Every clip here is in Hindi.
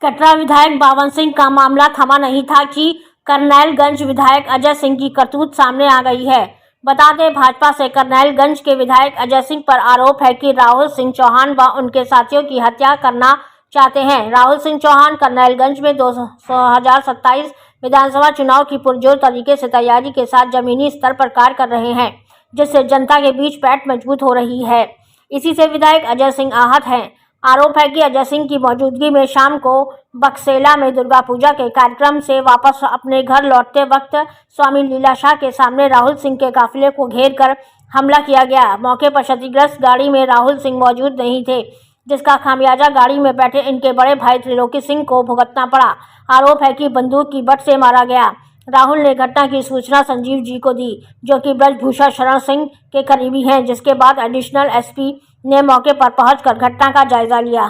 कटरा विधायक बावन सिंह का मामला थमा नहीं था कि करनैलगंज विधायक अजय सिंह की करतूत सामने आ गई है। बता दें, भाजपा से करनैलगंज के विधायक अजय सिंह पर आरोप है कि राहुल सिंह चौहान व उनके साथियों की हत्या करना चाहते हैं। राहुल सिंह चौहान करनैलगंज में 2027 विधानसभा चुनाव की पुरजोर तरीके से तैयारी के साथ जमीनी स्तर पर कार्य कर रहे हैं, जिससे जनता के बीच पैठ मजबूत हो रही है। इसी से विधायक अजय सिंह आहत हैं। आरोप है कि अजय सिंह की मौजूदगी में शाम को बक्सेला में दुर्गा पूजा के कार्यक्रम से वापस अपने घर लौटते वक्त स्वामी लीलाशाह के सामने राहुल सिंह के काफिले को घेर कर हमला किया गया। मौके पर क्षतिग्रस्त गाड़ी में राहुल सिंह मौजूद नहीं थे, जिसका खामियाजा गाड़ी में बैठे इनके बड़े भाई त्रिलोकी सिंह को भुगतना पड़ा। आरोप है कि बंदूक की बट से मारा गया। राहुल ने घटना की सूचना संजीव जी को दी, जो कि ब्रजभूषण शरण सिंह के करीबी हैं, जिसके बाद एडिशनल एसपी ने मौके पर पहुंचकर घटना का जायजा लिया।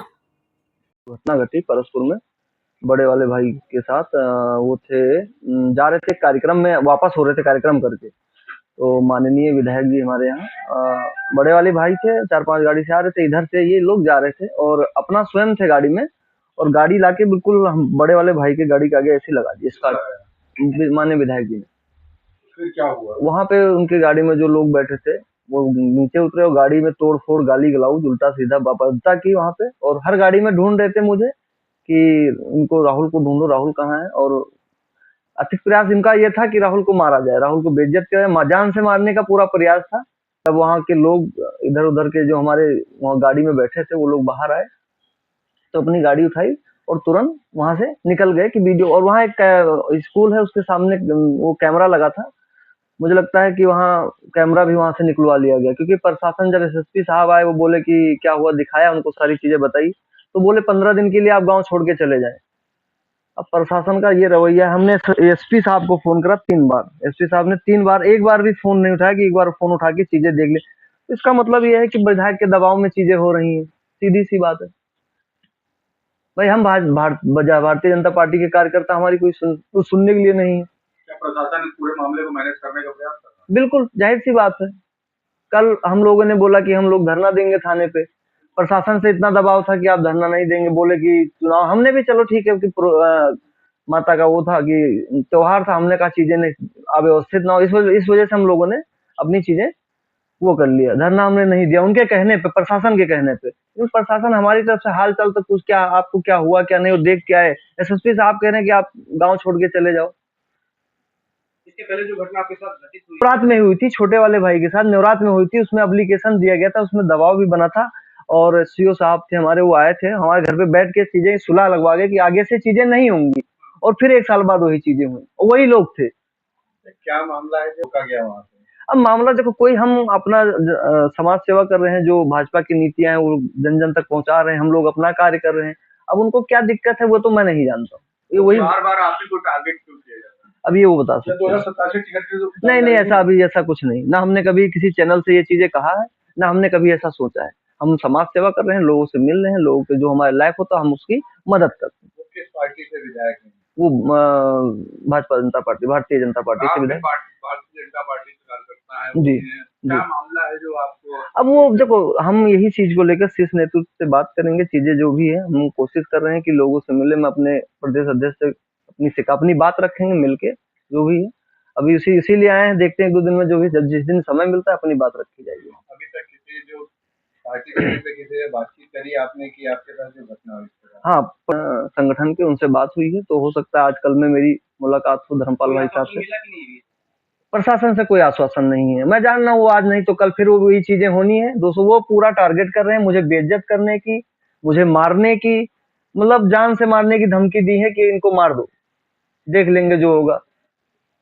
घटना घटी परसपुर में बड़े वाले भाई के साथ। वो थे जा रहे थे कार्यक्रम में, वापस हो रहे थे कार्यक्रम करके। तो माननीय विधायक जी हमारे यहाँ बड़े वाले भाई थे, 4-5 गाड़ी से आ रहे थे। इधर से ये लोग जा रहे थे और अपना स्वयं थे गाड़ी में, और गाड़ी लाके बिल्कुल हम बड़े वाले भाई के गाड़ी के आगे ऐसे लगा दी इसका माननीय विधायक जी ने। फिर क्या हुआ? वहां पे उनकी गाड़ी में जो लोग बैठे थे वो नीचे उतरे और गाड़ी में तोड़ फोड़, गाली गलौज, उल्टा सीधा बापरता की वहां पे। और हर गाड़ी में ढूंढ रहे थे मुझे कि इनको राहुल को ढूंढो, राहुल कहाँ है। और अतिक प्रयास इनका ये था कि राहुल को मारा जाए, राहुल को बेइज्जत किया जाए, जान से मारने का पूरा प्रयास था। तब वहां के लोग इधर उधर के जो हमारे वहाँ गाड़ी में बैठे थे वो लोग बाहर आए, तो अपनी गाड़ी उठाई और तुरंत वहां से निकल गए कि वीडियो। और वहाँ एक स्कूल है, उसके सामने वो कैमरा लगा था। मुझे लगता है कि वहाँ कैमरा भी वहां से निकलवा लिया गया, क्योंकि प्रशासन जब एसएसपी साहब आए वो बोले कि क्या हुआ, दिखाया उनको, सारी चीजें बताई, तो बोले 15 दिन के लिए आप गांव छोड़ के चले जाएं। अब प्रशासन का ये रवैया, हमने एसपी साहब को फोन करा 3 बार, एसपी साहब ने 3 बार, एक बार भी फोन नहीं उठाया कि एक बार फोन उठा के चीजें देख ले। इसका मतलब ये है कि विधायक के दबाव में चीजें हो रही हैं, सीधी सी बात है। भाई हम भारतीय जनता पार्टी के कार्यकर्ता, हमारी कोई सुनने के लिए नहीं है। क्या प्रशासन इस पूरे मामले को मैनेज करने का प्रयास कर रहा है? बिल्कुल जाहिर सी बात है। कल हम लोगों ने बोला कि हम लोग धरना देंगे थाने पे, प्रशासन से इतना दबाव था कि आप धरना नहीं देंगे, बोले कि चुनाव। हमने भी चलो ठीक है कि माता का वो था कि त्योहार था, हमने कहा चीजें नहीं अव्यवस्थित ना हो, इस वजह से हम लोगों ने अपनी चीजें वो कर लिया, धरना हमने नहीं दिया उनके कहने पे, प्रशासन के कहने पे। क्योंकि प्रशासन हमारी तरफ से हाल चाल तो कुछ, क्या आपको क्या हुआ क्या नहीं, वो देख के आए। एसएसपी साहब कह रहे हैं कि आप गाँव छोड़ के चले जाओ। इसके पहले जो घटना आपके साथ घटित हुई नवरात में हुई थी, छोटे वाले भाई के साथ नवरात में हुई थी, उसमें एप्लीकेशन दिया गया था, उसमें दबाव भी बना था। और सीओ साहब थे हमारे, वो आए थे हमारे घर पे, बैठ के चीजें सुलह लगवा गए कि आगे से चीजें नहीं होंगी। और फिर 1 साल बाद वही चीजें हुई, वही लोग थे। क्या मामला है जो का गया वहां से? अब मामला देखो, कोई हम अपना समाज सेवा कर रहे हैं, जो भाजपा की नीतियां हैं वो जन जन तक पहुंचा रहे हैं, हम लोग अपना कार्य कर रहे हैं। अब उनको क्या दिक्कत है वो तो मैं नहीं जानता हूँ। ये वही बार-बार आपको को टारगेट क्यों किया जाता है? अब ये वो बता सकते हैं। 2027 टिकट की नहीं, ऐसा अभी ऐसा कुछ नहीं, ना हमने कभी किसी चैनल से ये चीजें कहा है, ना हमने कभी ऐसा सोचा है। हम समाज सेवा कर रहे हैं, लोगों से मिल रहे हैं, लोगों के जो हमारे लायक होता है हम उसकी मदद करते हैं। वो किस पार्टी से विधायक हैं? वो भाजपा जनता पार्टी, भारतीय जनता पार्टी से विधायक। भारतीय जनता पार्टी से कार्यकर्ता है जी, क्या मामला है जो आपको? अब वो देखो, हम यही चीज को लेकर शीर्ष नेतृत्व से बात करेंगे, चीजें जो भी है हम कोशिश कर रहे हैं कि लोगों से मिले। मैं अपने प्रदेश अध्यक्ष से अपनी बात रखेंगे मिलके, जो भी है। अभी इसीलिए आए हैं, देखते हैं 1-2 दिन में जो भी, जब जिस दिन समय मिलता है अपनी बात रखी जाएगी। अभी तक किसी जो पार्टी पे किसी से बातचीत करी आपने कि आपके साथ जो घटना हुई? हाँ, संगठन के उनसे बात हुई है, तो हो सकता है आज कल में मेरी मुलाकात हो धर्मपाल भाई साहब से। प्रशासन से कोई आश्वासन नहीं है, मैं जान रहा हूँ वो आज नहीं तो कल फिर वही चीजें होनी है। दोस्तों, वो पूरा टारगेट कर रहे हैं मुझे बेइज्जत करने की, मुझे मारने की, मतलब जान से मारने की धमकी दी है कि इनको मार दो, देख लेंगे जो होगा।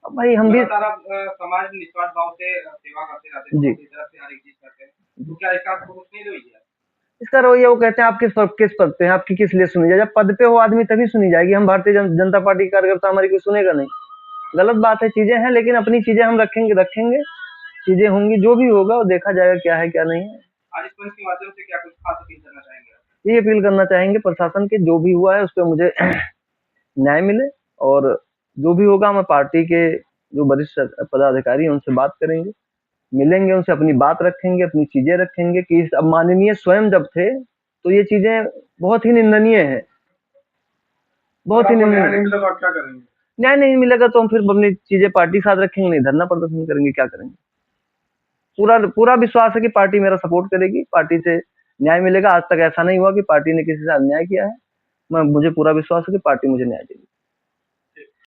अब भाई हम भी समाज निस्वार्थ भाव से सेवा करते रहते हैं, जी, तरफ से हर एक चीज करते हैं, तो क्या इसका कुछ नहीं रही है? इसका रवैया, वो कहते हैं आप किस पद पे हैं, आपकी किस लिए सुनी जाए। जब पद पे हो आदमी तभी सुनी जाएगी। हम भारतीय जनता पार्टी के कार्यकर्ता, हमारी कोई सुनेगा नहीं। गलत बात है, चीजें हैं, लेकिन अपनी चीजें हम रखेंगे, चीजें होंगी, जो भी होगा वो देखा जाएगा क्या है क्या नहीं है। आज इस मंच के माध्यम से क्या कुछ खास अपील करना चाहेंगे? ये अपील करना चाहेंगे प्रशासन के, जो भी हुआ है उस पर मुझे न्याय मिले, और जो भी होगा मैं पार्टी के जो वरिष्ठ पदाधिकारी हैं उनसे बात करेंगे, मिलेंगे उनसे, अपनी बात रखेंगे, अपनी चीजें रखेंगे कि अब माननीय स्वयं जब थे तो ये चीजें बहुत ही निंदनीय है। बहुत ही आपको न्याय निंदनीय। नहीं मिला तो आप क्या करेंगे? न्याय नहीं मिलेगा तो हम फिर अपनी चीजें पार्टी साथ रखेंगे, नहीं धरना प्रदर्शन करेंगे, क्या करेंगे। पूरा पूरा विश्वास है कि पार्टी मेरा सपोर्ट करेगी, पार्टी से न्याय मिलेगा। आज तक ऐसा नहीं हुआ कि पार्टी ने किसी से अन्याय किया है। मुझे पूरा विश्वास है कि पार्टी मुझे न्याय देगी।